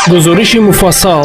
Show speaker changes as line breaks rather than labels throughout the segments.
гузориши муфассал.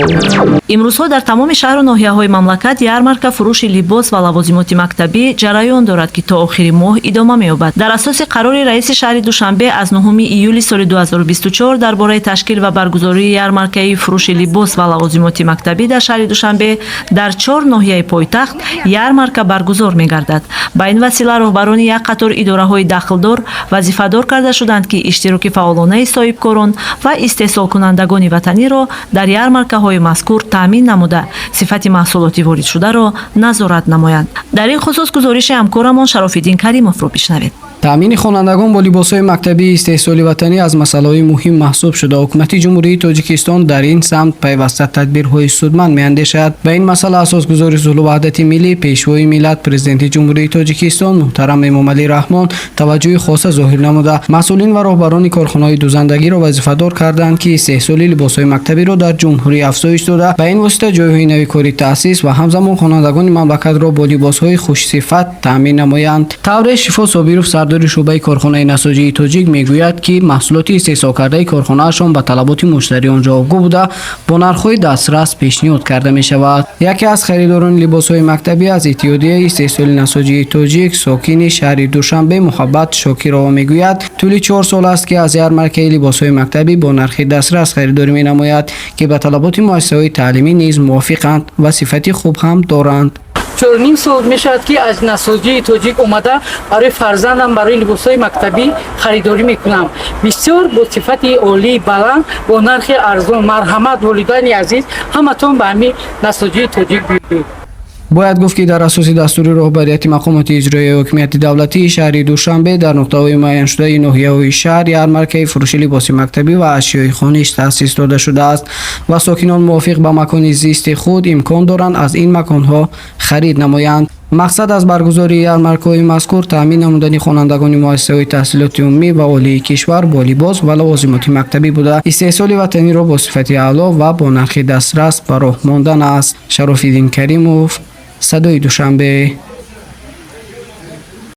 имрӯзҳо дар тамоми шаҳру ноҳияҳои мамлакат ярмарка фурӯши либос ва лавозимоти мактабӣ ҷараён дорад, ки то охири моҳ идома меёбад. дар асоси қарори раиси шаҳри Душанбе аз 9 июли соли 2024 дар бораи ташкил ва баргузории ярмаркаи фурӯши либос ва лавозимоти мактабӣ дар шаҳри Душанбе дар 4 ноҳияи пойтахт ярмарка баргузор мегардад. ба ин васила роҳбарони як қатор идораҳои дахлдор вазифадор карда шуданд, ки иштироки фаъолонаи соҳибкорон ва истеҳсолкунандагони ватаниро дар ярмаркаҳои мазкур таъмин намуда, сифати маҳсулоти воридшударо назорат намоянд. дар ин хусус гузориши ҳамкорамон Шарофиддин Каримовро бишнавед.
таъмини хонандагон бо либосҳои мактабии истеҳсоли ватанӣ аз масъалаҳои муҳим маҳсуб шуда ҳукумати ҷумҳурии Тоҷикистон дар ин самт пайваста тадбирҳои судманд меандешад. ба ин масъала асосгузори сулҳу ваҳдати миллӣ, пешвои миллат, президенти ҷумҳурии Тоҷикистон муҳтарам Эмомалӣ Раҳмон таваҷҷӯҳи хоса зоҳир намуда, масъулин ва роҳбарони корхонаҳои дузандагиро вазифадор карданд, ки истеҳсоли либосҳои мактабиро дар ҷумҳурӣ афзоиш дода, ба ин восита ҷойҳои нави кори таъсис ва ҳамзамон хонандагони мамлакатро бо либосҳои хушсифат таъмин намоянд. тавре Шифо Собиров, сардори шӯъбаи корхонаи насоҷии тоҷик, мегӯяд, ки маҳсулоти истеҳсолкардаи корхонаашон ба талаботи муштариён ҷавобгӯ буда, бо нархҳои дастрас пешниҳод карда мешавад. яке аз харидорони либосҳои мактабӣ аз иттиҳодияи истеҳсоли насоҷии тоҷик, сокини шаҳри Душанбе, Муҳаббат Шокирова мегӯяд, тӯли 4 сол аст, ки аз ярмаркаи либосҳои мактабӣ бо нархи дастрас харидорӣ менамояд, ки ба талаботи муассисаҳои таълимӣ низ мувофиқанд ва сифати хуб ҳам доранд.
4.5 сол мешавад, ки аз насоҷии тоҷик омада барои фарзандам барои либосҳои мактабӣ харидорӣ мекунам. бисёр бо сифати олии баланд, бо нархи арзон. марҳамат волидайни азиз, ҳаматон ба ҳамин насоҷии тоҷик биёед.
бояд гуфт, ки дар асоси дастури роҳбарияти мақомоти иҷроияи ҳокимияти давлатии шаҳри Душанбе дар нуқтаҳои муайяншудаи ноҳияҳои шаҳр ярмаркаи фурӯши либоси мактабӣ ва ашёи хониш таъсис дода шудааст ва сокинон мувофиқ ба макони зисти худ имкон доранд аз ин маконҳо харид намоянд. мақсад аз баргузории ярмаркаҳои мазкур таъмин намудани хонандагони муассисаҳои таҳсилоти умумӣ ва олии кишвар бо либос ва лавозимоти мактабӣ буда, истеҳсоли ватаниро бо сифати аъло ва бо нархи дастрас ба роҳ мондан аст. Шарофиддин Каримов, Садои Душанбе.